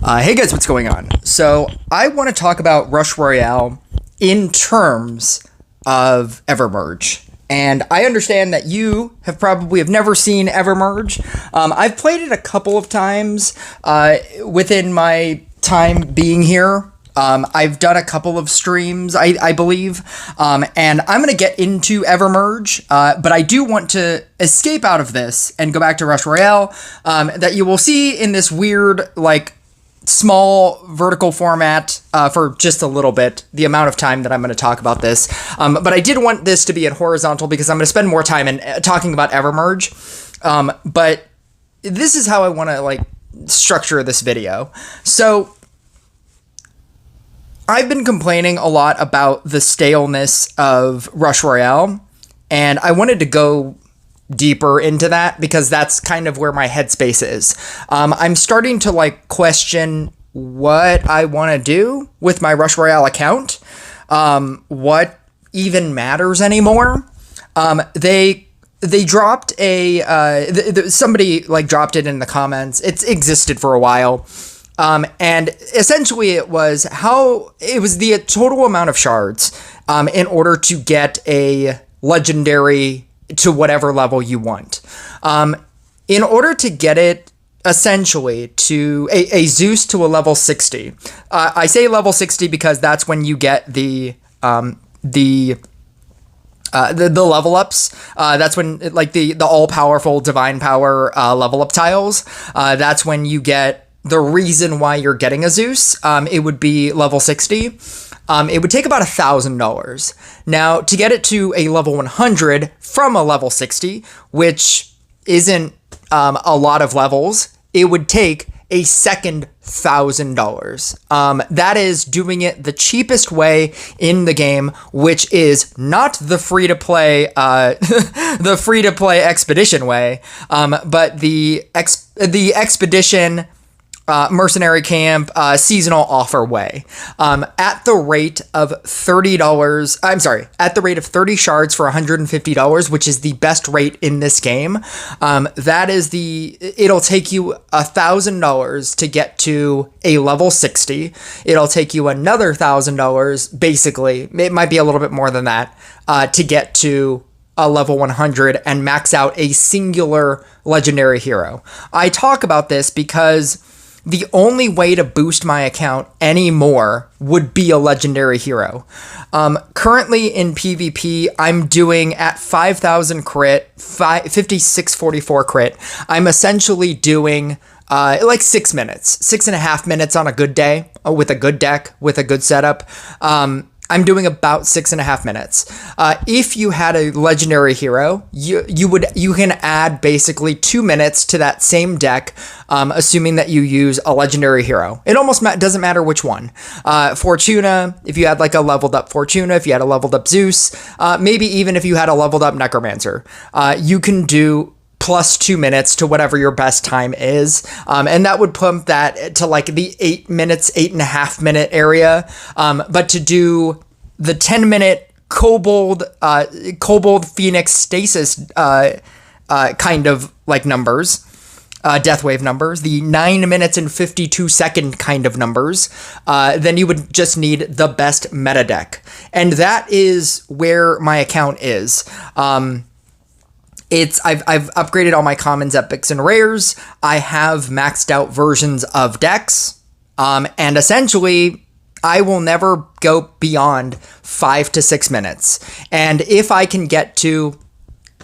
Hey guys, what's going on? So I want to talk about Rush Royale in terms of Evermerge. And I understand that you have never seen Evermerge. I've played it a couple of times within my time being here. I've done a couple of streams, I believe, and I'm going to get into Evermerge, but I do want to escape out of this and go back to Rush Royale, that you will see in this weird, small vertical format for just a little bit, the amount of time that I'm going to talk about this. But I did want this to be in horizontal because I'm going to spend more time in talking about Evermerge. But this is how I want to structure this video. So I've been complaining a lot about the staleness of Rush Royale, and I wanted to go deeper into that because that's kind of where my headspace is. I'm starting to question what I want to do with my Rush Royale account, what even matters anymore. They dropped somebody dropped it in the comments. It's existed for a while. And essentially it was the total amount of shards, in order to get a legendary to whatever level you want. In order to get it essentially to a Zeus to a level 60, I say level 60 because that's when you get the level ups. That's when the all powerful divine power level up tiles. That's when you get the reason why you're getting a Zeus. It would be level 60. It would take about $1,000. Now, to get it to a level 100 from a level 60, which isn't a lot of levels, it would take a second $1,000. That is doing it the cheapest way in the game, which is not the free-to-play the free-to-play expedition way, but the expedition mercenary camp seasonal offer way, at the rate of $30. At the rate of 30 shards for $150, which is the best rate in this game. It'll take you $1,000 to get to a level 60. It'll take you another $1,000, basically. It might be a little bit more than that, to get to a level 100 and max out a singular legendary hero. I talk about this because the only way to boost my account anymore would be a legendary hero. Currently in PvP, I'm doing at 5,000 crit, 5644 crit. I'm essentially doing 6 minutes, 6.5 minutes on a good day, with a good deck, with a good setup. I'm doing about 6.5 minutes. If you had a legendary hero, you can add basically 2 minutes to that same deck, assuming that you use a legendary hero. It almost doesn't matter which one. Fortuna, if you had a leveled up Fortuna, if you had a leveled up Zeus, maybe even if you had a leveled up Necromancer, you can do plus 2 minutes to whatever your best time is. And that would pump that to the 8 minutes, 8.5 minute area. But to do the 10-minute Kobold Phoenix Stasis kind of numbers, Deathwave numbers, the 9 minutes and 52 second kind of numbers, then you would just need the best meta deck. And that is where my account is. I've upgraded all my commons, epics, and rares. I have maxed out versions of decks. And essentially, I will never go beyond 5 to 6 minutes. And if I can get to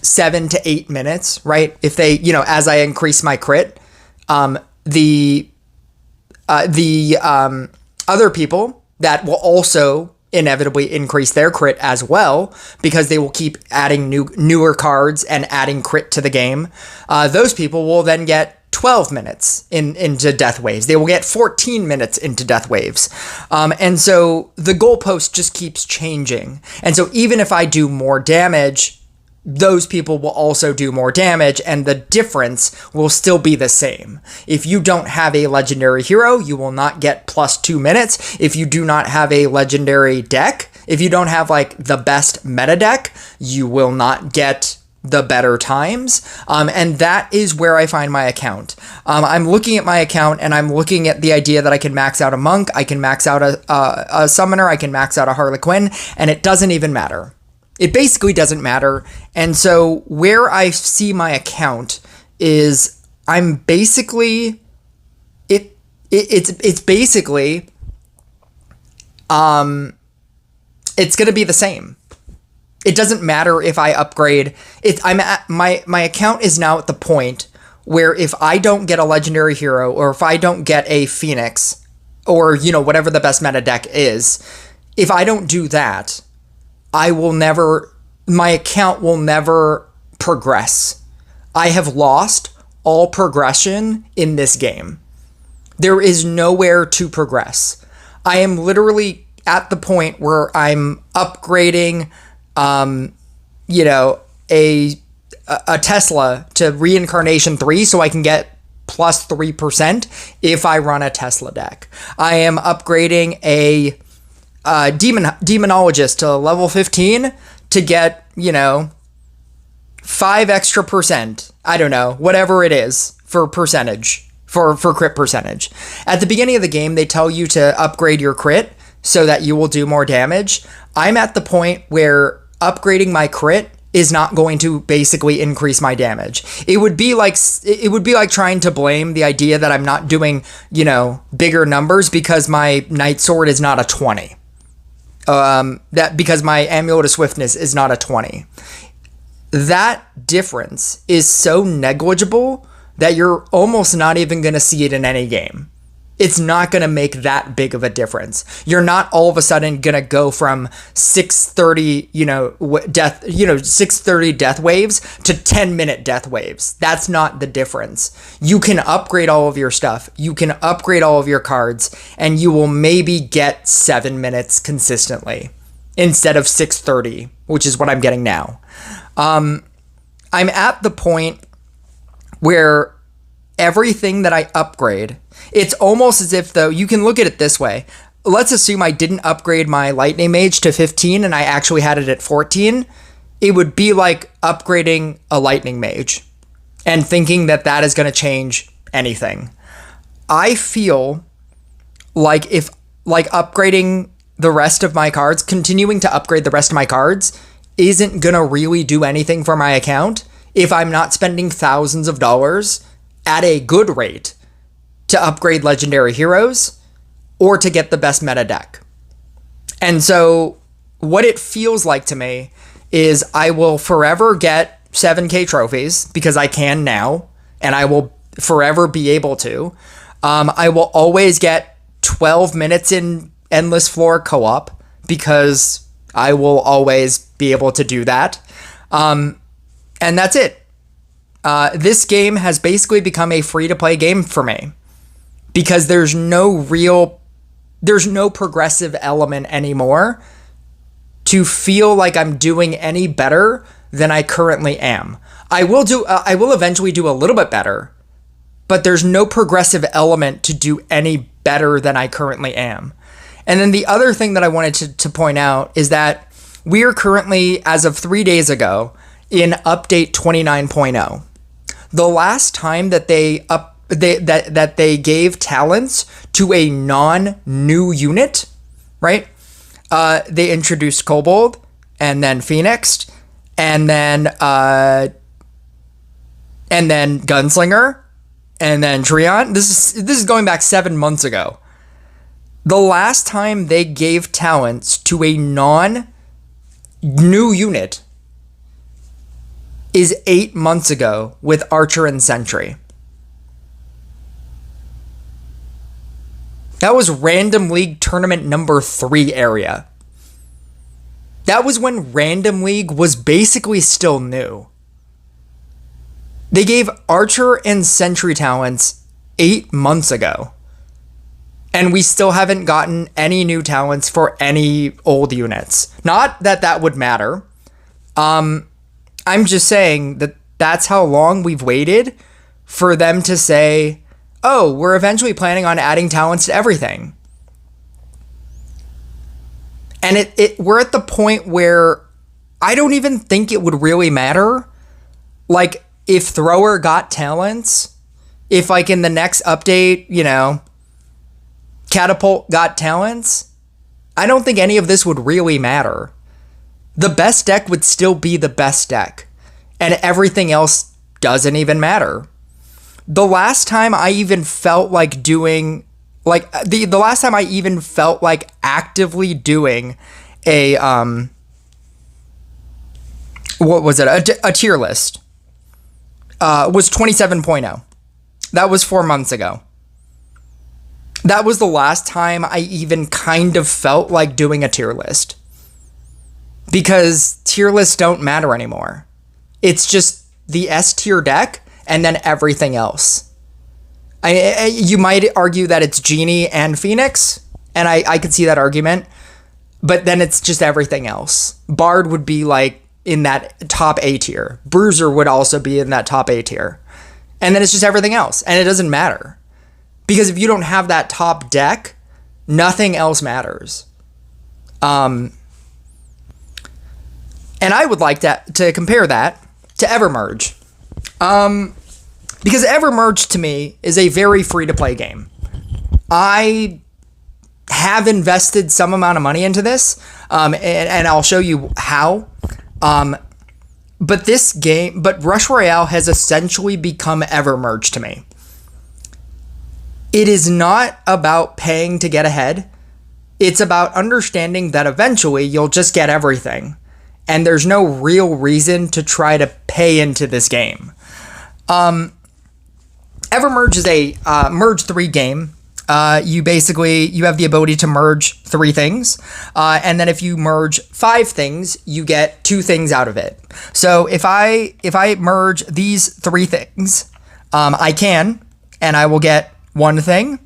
7 to 8 minutes, right? If they, as I increase my crit, the other people that will also inevitably increase their crit as well, because they will keep adding newer cards and adding crit to the game. Those people will then get 12 minutes into death waves. They will get 14 minutes into death waves. And so the goalpost just keeps changing. And so even if I do more damage, those people will also do more damage, and the difference will still be the same. If you don't have a legendary hero, you will not get plus 2 minutes. If you do not have a legendary deck, if you don't have the best meta deck, you will not get the better times. And that is where I find my account. I'm looking at my account and I'm looking at the idea that I can max out a monk, I can max out a summoner, I can max out a Harlequin, and it doesn't even matter. It basically doesn't matter. And so where I see my account is I'm basically it's basically it's going to be the same. It doesn't matter if I upgrade. I'm at my account is now at the point where if I don't get a legendary hero or if I don't get a Phoenix or, you know, whatever the best meta deck is, if I don't do that, my account will never progress. I have lost all progression in this game. There is nowhere to progress. I am literally at the point where I'm upgrading, you know, a Tesla to Reincarnation 3 so I can get plus 3% if I run a Tesla deck. I am upgrading a Demonologist to level 15 to get, you know, 5 extra percent. I don't know, whatever it is for percentage. For crit percentage. At the beginning of the game, they tell you to upgrade your crit so that you will do more damage. I'm at the point where upgrading my crit is not going to basically increase my damage. It would be like trying to blame the idea that I'm not doing, you know, bigger numbers because my Night Sword is not a 20. Because my Amulet of Swiftness is not a 20. That difference is so negligible that you're almost not even going to see it in any game. It's not going to make that big of a difference. You're not all of a sudden going to go from 630, 630 death waves to 10-minute death waves. That's not the difference. You can upgrade all of your stuff. You can upgrade all of your cards, and you will maybe get 7 minutes consistently instead of 630, which is what I'm getting now. I'm at the point where everything that I upgrade, it's almost as if, though, you can look at it this way. Let's assume I didn't upgrade my Lightning Mage to 15 and I actually had it at 14. It would be like upgrading a Lightning Mage and thinking that that is going to change anything. I feel like upgrading the rest of my cards, continuing to upgrade the rest of my cards, isn't going to really do anything for my account if I'm not spending thousands of dollars at a good rate to upgrade legendary heroes or to get the best meta deck. And so what it feels like to me is I will forever get 7K trophies because I can now, and I will forever be able to. I will always get 12 minutes in Endless Floor co-op because I will always be able to do that. And that's it. This game has basically become a free-to-play game for me because there's no progressive element anymore to feel like I'm doing any better than I currently am. I will eventually do a little bit better, but there's no progressive element to do any better than I currently am. And then the other thing that I wanted to point out is that we are currently, as of 3 days ago, in update 29.0. The last time that they gave talents to a non-new unit, right? They introduced Kobold, and then Phoenix, and then Gunslinger, and then Treant. This is going back 7 months ago. The last time they gave talents to a non-new unit is 8 months ago with Archer and Sentry. That was Random League Tournament number 3 area. That was when Random League was basically still new. They gave Archer and Sentry talents 8 months ago. And we still haven't gotten any new talents for any old units. Not that that would matter. I'm just saying that that's how long we've waited for them to say, oh, we're eventually planning on adding talents to everything. And we're at the point where I don't even think it would really matter like if Thrower got talents, if like in the next update, Catapult got talents, I don't think any of this would really matter. The best deck would still be the best deck, and everything else doesn't even matter. The last time I even felt like doing, like, the last time I even felt like actively doing a, what was it? A tier list, was 27.0. That was 4 months ago. That was the last time I even kind of felt like doing a tier list. Because tier lists don't matter anymore. It's just the S tier deck and then everything else. You might argue that it's Genie and Phoenix, and I could see that argument. But then it's just everything else. Bard would be like in that top A tier. Bruiser would also be in that top A tier. And then it's just everything else. And it doesn't matter. Because if you don't have that top deck, nothing else matters. And I would like to compare that to Evermerge. Because Evermerge to me is a very free-to-play game. I have invested some amount of money into this, and I'll show you how. But Rush Royale has essentially become Evermerge to me. It is not about paying to get ahead. It's about understanding that eventually you'll just get everything. And there's no real reason to try to pay into this game. Evermerge is a merge 3 game. You have the ability to merge 3 things. And then if you merge 5 things, you get 2 things out of it. So if I merge these 3 things, I can, and I will get 1 thing,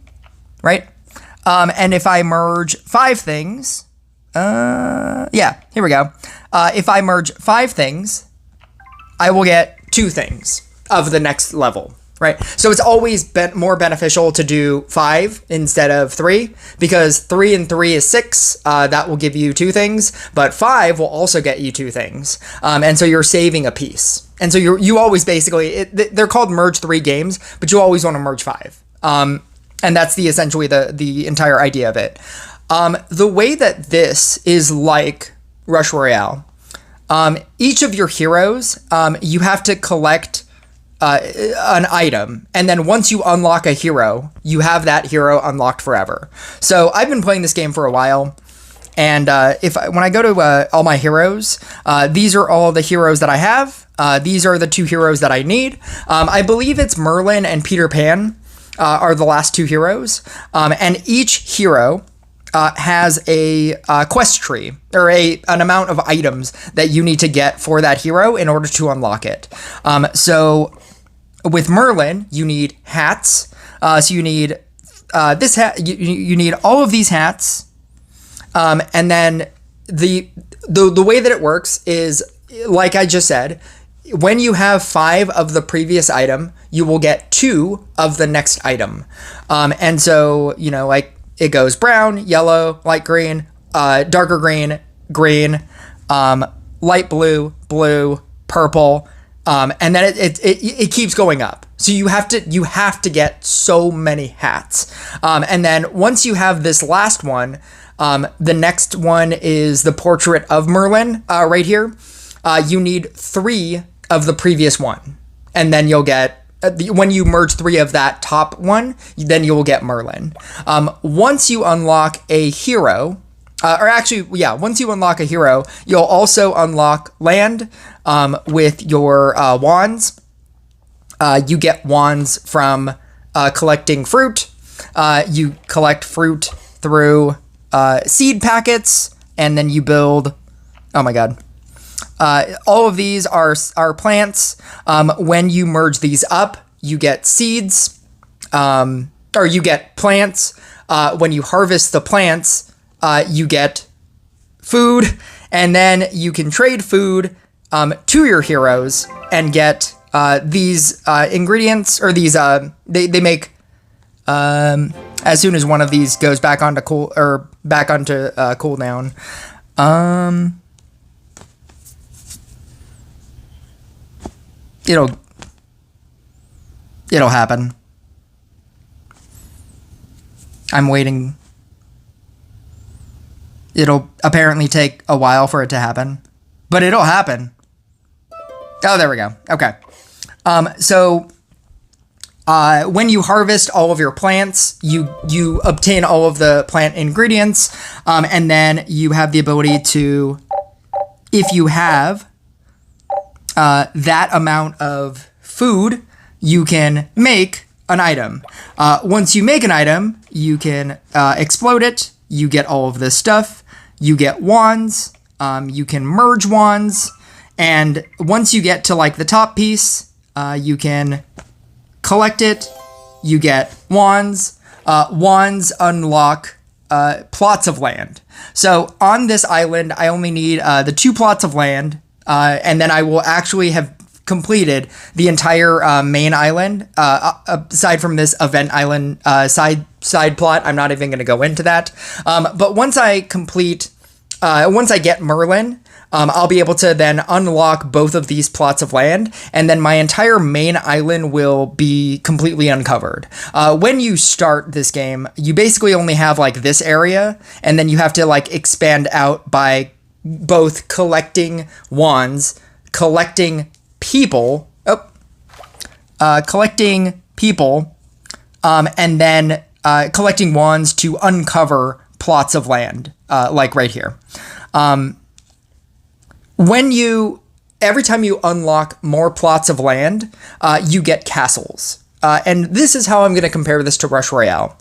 right? And if I merge 5 things, here we go. If I merge 5 things, I will get 2 things of the next level, right? So it's always been more beneficial to do 5 instead of 3, because 3 and 3 is 6. That will give you 2 things, but 5 will also get you 2 things. And so you're saving a piece. And so you always basically, they're called merge 3 games, but you always want to merge 5. And that's essentially the entire idea of it. The way that this is like Rush Royale, each of your heroes, you have to collect an item, and then once you unlock a hero, you have that hero unlocked forever. So I've been playing this game for a while, and when I go to all my heroes, these are all the heroes that I have. These are the 2 heroes that I need. I believe it's Merlin and Peter Pan are the last 2 heroes, and each hero has a quest tree, or an amount of items that you need to get for that hero in order to unlock it. So with Merlin, you need hats. So you need this hat. You need all of these hats, and then the way that it works is, like I just said, when you have 5 of the previous item, you will get 2 of the next item. And so, like it goes brown, yellow, light green, darker green, green, light blue, blue, purple, and then it keeps going up. So you have to get so many hats. And then once you have this last one, the next one is the portrait of Merlin, right here. You need 3 of the previous one, and then you'll get, when you merge 3 of that top one, then you will get Merlin. Once you unlock a hero, once you unlock a hero, you'll also unlock land with your wands. You get wands from collecting fruit. You collect fruit through seed packets, and then you build, oh my god. All of these are plants. When you merge these up, you get seeds, or you get plants. When you harvest the plants, you get food, and then you can trade food to your heroes and get these ingredients, or these they make as soon as one of these goes back onto cooldown. It'll happen. I'm waiting. It'll apparently take a while for it to happen, but it'll happen. Oh, there we go. Okay. So when you harvest all of your plants, you obtain all of the plant ingredients, and then you have the ability to, if you have that amount of food, you can make an item. Once you make an item, you can explode it. You get all of this stuff. You get wands. You can merge wands. And once you get to like the top piece, you can collect it. You get wands. Wands unlock plots of land. So on this island, I only need the 2 plots of land. And then I will actually have completed the entire main island. Aside from this event island side plot, I'm not even going to go into that. But once I get Merlin, I'll be able to then unlock both of these plots of land, and then my entire main island will be completely uncovered. When you start this game, you basically only have like this area, and then you have to like expand out by both collecting wands, collecting people, and then collecting wands to uncover plots of land, like right here. Every time you unlock more plots of land, you get castles. And this is how I'm going to compare this to Rush Royale.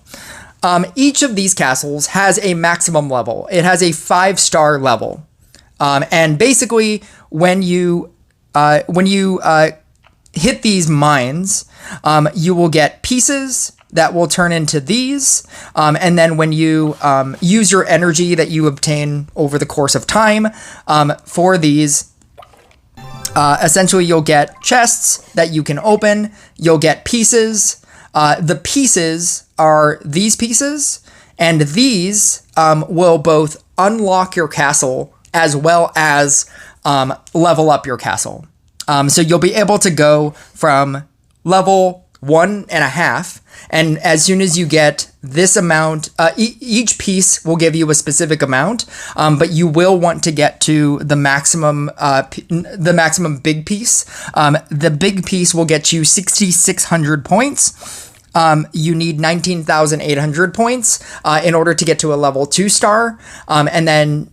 Each of these castles has a maximum level. It has a 5-star level. And basically, when you hit these mines, you will get pieces that will turn into these. And then when you use your energy that you obtain over the course of time for these, essentially you'll get chests that you can open. You'll get pieces. The pieces are these pieces, and these will both unlock your castle as well as level up your castle. So you'll be able to go from level 1.5, and as soon as you get this amount, each piece will give you a specific amount, but you will want to get to the maximum big piece. The big piece will get you 6,600 points. You need 19,800 points in order to get to a level 2-star, and then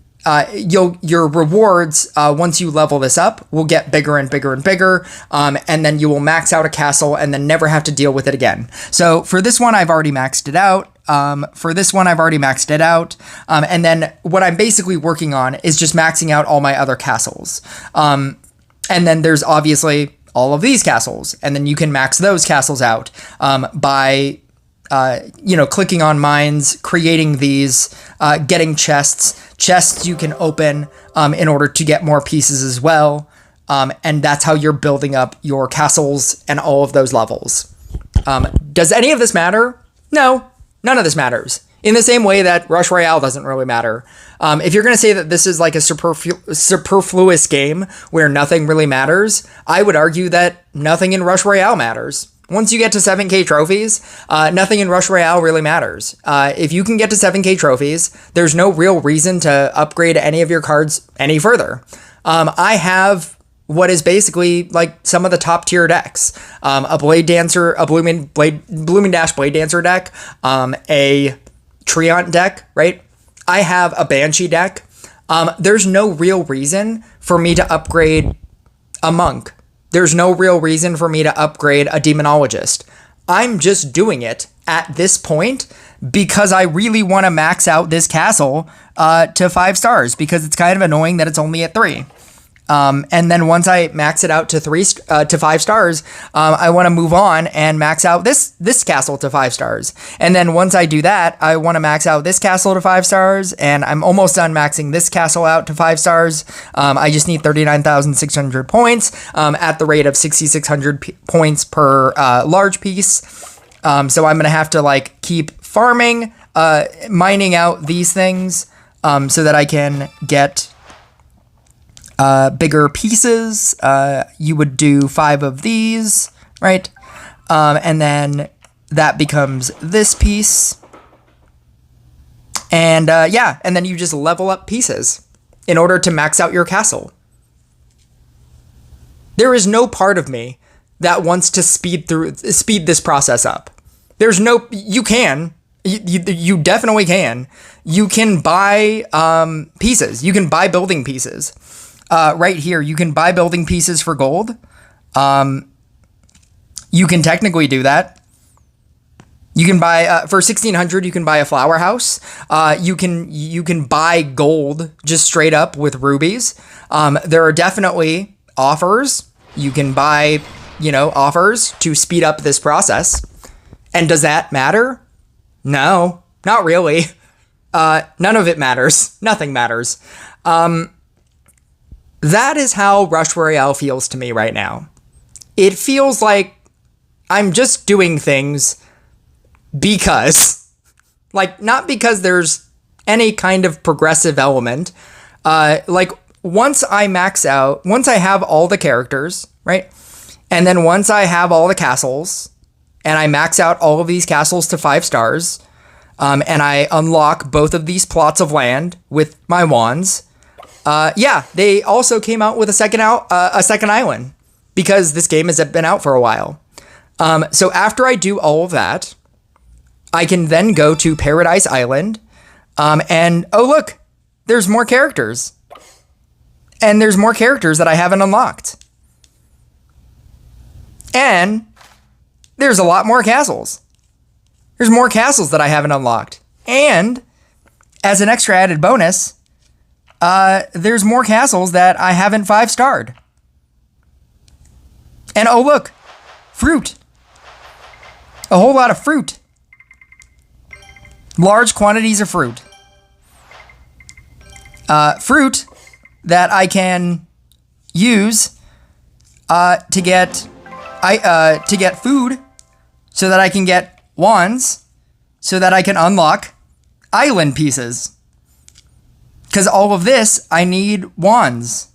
your rewards, once you level this up, will get bigger and bigger and bigger, and then you will max out a castle and then never have to deal with it again. So for this one, I've already maxed it out. And then what I'm basically working on is just maxing out all my other castles. And then there's obviously all of these castles, and then you can max those castles out by clicking on mines, creating these, getting chests you can open in order to get more pieces as well. And that's how you're building up your castles and all of those levels. Does any of this matter? No, none of this matters. In the same way that Rush Royale doesn't really matter. If you're going to say that this is like a superfluous game where nothing really matters, I would argue that nothing in Rush Royale matters. Once you get to 7K trophies, nothing in Rush Royale really matters. If you can get to 7K trophies, there's no real reason to upgrade any of your cards any further. I have what is basically like some of the top tier decks. A Blade Dancer, a Blooming Dash Blade Dancer deck, a Treant deck, right? I have a Banshee deck. There's no real reason for me to upgrade a Monk. There's no real reason for me to upgrade a Demonologist. I'm just doing it at this point because I really want to max out this castle to 5 stars, because it's kind of annoying that it's only at 3. And then once I max it out to 5 stars, I want to move on and max out this castle to 5 stars. And then once I do that, I want to max out this castle to 5 stars, and I'm almost done maxing this castle out to 5 stars. I just need 39,600 points at the rate of 6,600 points per large piece. So I'm gonna have to like keep farming, mining out these things, so that I can get bigger pieces. You would do 5 of these, right? And then that becomes this piece. And yeah, and then you just level up pieces in order to max out your castle. There is no part of me that wants to speed this process up. There's no, you can, you definitely can. You can buy pieces. You can buy building pieces. Right here, you can buy building pieces for gold. You can technically do that. You can buy for 1,600. You can buy a flower house. You can buy gold just straight up with rubies. There are definitely offers. You can buy, offers to speed up this process. And does that matter? No, not really. None of it matters. Nothing matters. That is how Rush Royale feels to me right now. It feels like I'm just doing things because, not because there's any kind of progressive element. Once I have all the characters, right? And then once I have all the castles, and I max out all of these castles to 5 stars, and I unlock both of these plots of land with my wands. They also came out with a second island because this game has been out for a while. So after I do all of that, I can then go to Paradise Island, and oh look, there's more characters. And there's more characters that I haven't unlocked. And there's a lot more castles. There's more castles that I haven't unlocked. And as an extra added bonus, there's more castles that I haven't 5-starred. And oh look, fruit. A whole lot of fruit. Large quantities of fruit. Fruit that I can use to get food, so that I can get wands, so that I can unlock island pieces. Because all of this, I need wands.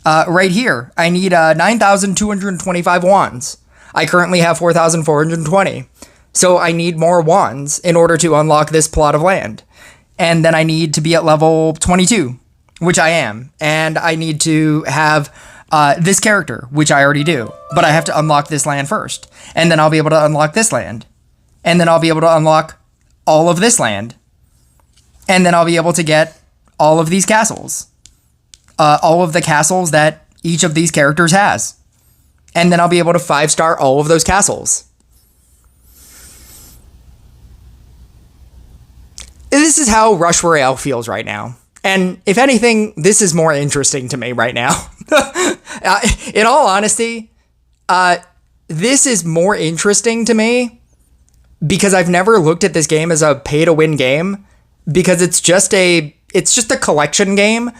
Right here, I need 9,225 wands. I currently have 4,420. So I need more wands in order to unlock this plot of land. And then I need to be at level 22. Which I am, and I need to have this character, which I already do, but I have to unlock this land first, and then I'll be able to unlock this land, and then I'll be able to unlock all of this land, and then I'll be able to get all of these castles, all of the castles that each of these characters has, and then I'll be able to 5-star all of those castles. This is how Rush Royale feels right now. And if anything, this is more interesting to me right now. In all honesty, this is more interesting to me because I've never looked at this game as a pay-to-win game, because it's just a collection game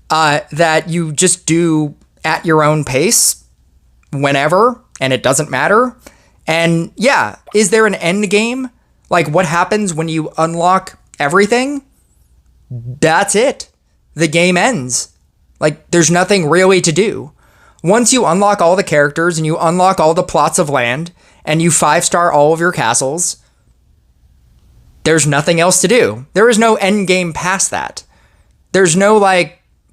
that you just do at your own pace whenever, and it doesn't matter. And yeah, is there an end game? Like, what happens when you unlock everything? That's it. The game ends. Like, there's nothing really to do. Once you unlock all the characters and you unlock all the plots of land and you 5-star all of your castles, there's nothing else to do. There is no end game past that. There's no,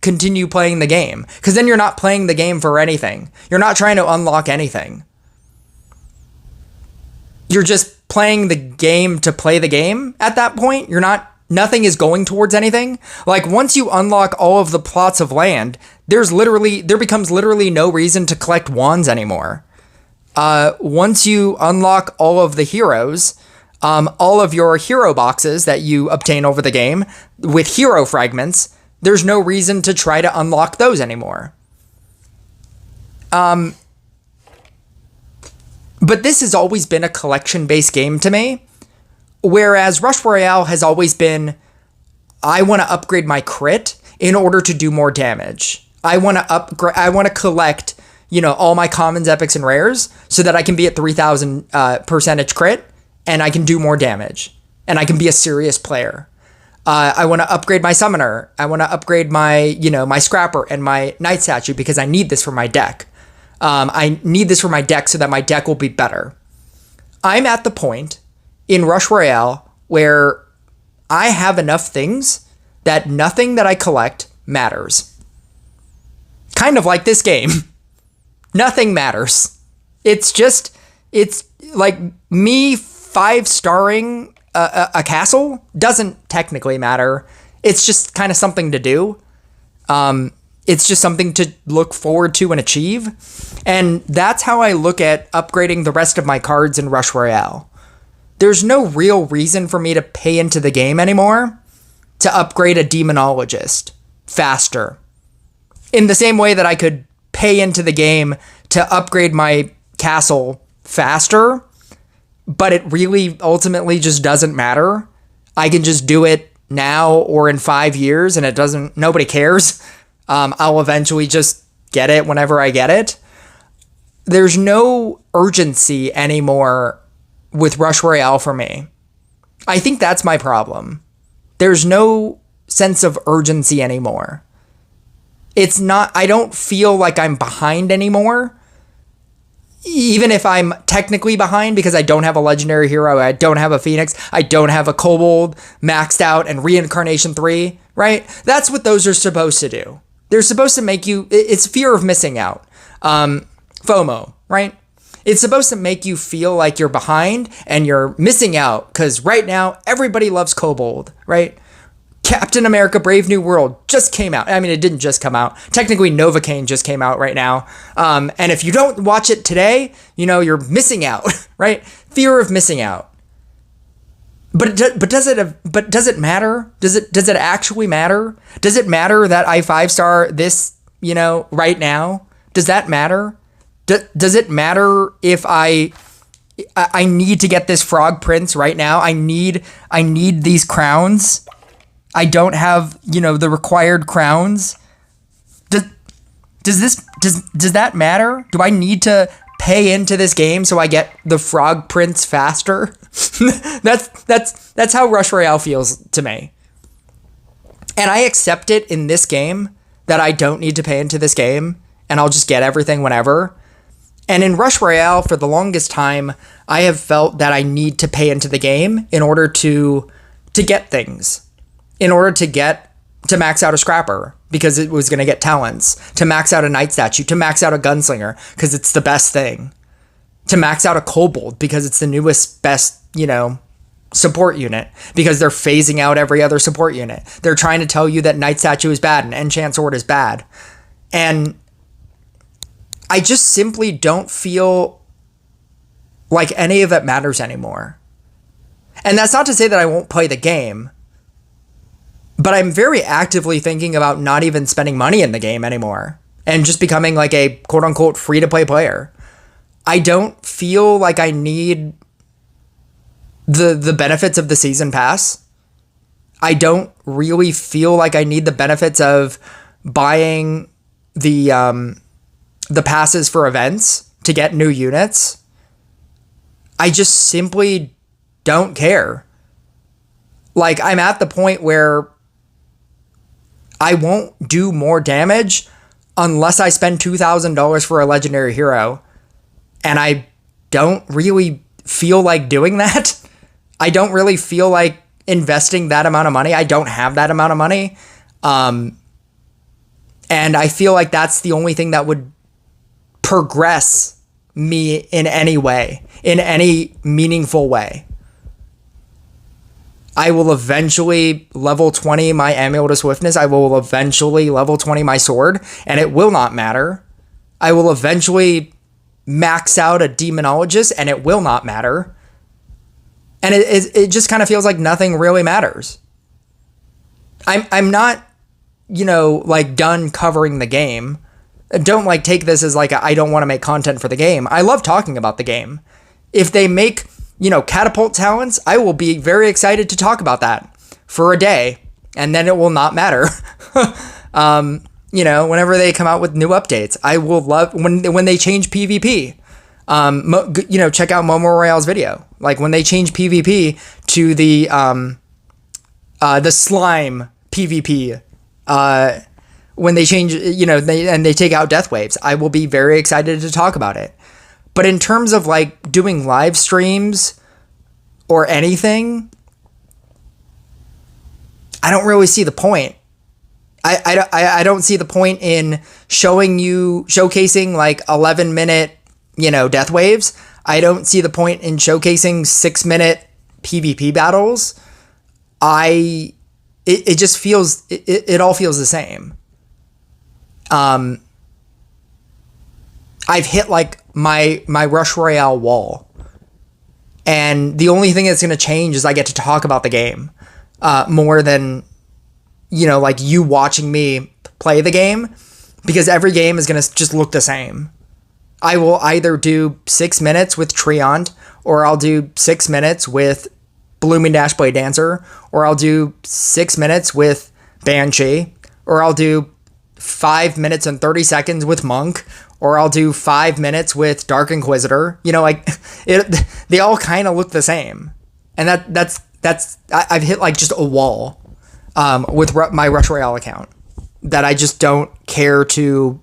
continue playing the game. Because then you're not playing the game for anything. You're not trying to unlock anything. You're just playing the game to play the game at that point. Nothing is going towards anything. Like, once you unlock all of the plots of land, there becomes literally no reason to collect wands anymore. Once you unlock all of the heroes, all of your hero boxes that you obtain over the game with hero fragments, there's no reason to try to unlock those anymore. But this has always been a collection-based game to me. Whereas Rush Royale has always been, I want to upgrade my crit in order to do more damage. I want to collect, all my commons, epics, and rares so that I can be at 3,000 percentage crit and I can do more damage and I can be a serious player. I want to upgrade my summoner. I want to upgrade my, my scrapper and my knight statue because I need this for my deck. I need this for my deck so that my deck will be better. I'm at the point in Rush Royale where I have enough things that nothing that I collect matters. Kind of like this game. Nothing matters. It's like me 5-starring a castle doesn't technically matter. It's just kind of something to do. It's just something to look forward to and achieve. And that's how I look at upgrading the rest of my cards in Rush Royale. There's no real reason for me to pay into the game anymore to upgrade a demonologist faster. In the same way that I could pay into the game to upgrade my castle faster, but it really ultimately just doesn't matter. I can just do it now or in 5 years and nobody cares. I'll eventually just get it whenever I get it. There's no urgency anymore with Rush Royale for me. I think that's my problem. There's no sense of urgency anymore. I don't feel like I'm behind anymore. Even if I'm technically behind because I don't have a legendary hero, I don't have a Phoenix, I don't have a Kobold maxed out and Reincarnation 3, right? That's what those are supposed to do. They're supposed to make you, it's fear of missing out. FOMO, right? It's supposed to make you feel like you're behind and you're missing out because right now everybody loves Kobold, right? Captain America Brave New World just came out. I mean, it didn't just come out. Technically, Novocaine just came out right now. And if you don't watch it today, you're missing out, right? Fear of missing out. But does it matter? Does it actually matter? Does it matter that I 5-star this, right now? Does that matter? Does it matter if I need to get this Frog Prince right now? I need these crowns. I don't have, the required crowns. Does that matter? Do I need to pay into this game so I get the Frog Prince faster? That's how Rush Royale feels to me. And I accept it in this game that I don't need to pay into this game and I'll just get everything whenever. And in Rush Royale, for the longest time, I have felt that I need to pay into the game in order to get things. In order to max out a scrapper because it was going to get talents, to max out a knight statue, to max out a gunslinger because it's the best thing, to max out a kobold because it's the newest best, support unit because they're phasing out every other support unit. They're trying to tell you that knight statue is bad and enchant sword is bad. And I just simply don't feel like any of it matters anymore. And that's not to say that I won't play the game. But I'm very actively thinking about not even spending money in the game anymore and just becoming like a quote unquote free to play player. I don't feel like I need the benefits of the season pass. I don't really feel like I need the benefits of buying the passes for events to get new units. I just simply don't care. Like, I'm at the point where I won't do more damage unless I spend $2,000 for a legendary hero. And I don't really feel like doing that. I don't really feel like investing that amount of money. I don't have that amount of money. And I feel like that's the only thing that would progress me in any way, in any meaningful way. I will eventually level 20 my Amulet of Swiftness. I will eventually level 20 my sword, and it will not matter. I will eventually max out a Demonologist, and it will not matter. And it just kind of feels like nothing really matters. I'm not, like done covering the game. Don't like take this as like I don't want to make content for the game. I love talking about the game. If they make catapult talents, I will be very excited to talk about that for a day, and then it will not matter. Whenever they come out with new updates, I will love when they change PvP. Check out Momo Royale's video. Like when they change PvP to the the slime PvP, when they change, they take out death waves, I will be very excited to talk about it. But in terms of like doing live streams or anything, I don't really see the point. I don't see the point in showcasing like 11-minute, death waves. I don't see the point in showcasing 6-minute PvP battles. It just feels, it all feels the same. I've hit like my Rush Royale wall, and the only thing that's going to change is I get to talk about the game, more than, like you watching me play the game, because every game is going to just look the same. I will either do 6 minutes with Treant, or I'll do 6 minutes with Blooming Dashblade Dancer, or I'll do 6 minutes with Banshee, or I'll do 5 minutes and 30 seconds with Monk, or I'll do 5 minutes with Dark Inquisitor. They all kind of look the same. And I've hit like just a wall, with my Rush Royale account, that I just don't care to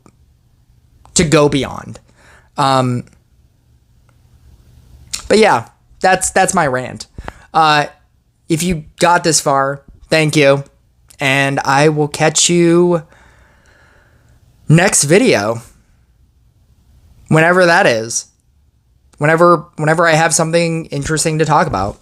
go beyond. But yeah, that's my rant. If you got this far, thank you. And I will catch you next video. Whenever that is. Whenever I have something interesting to talk about.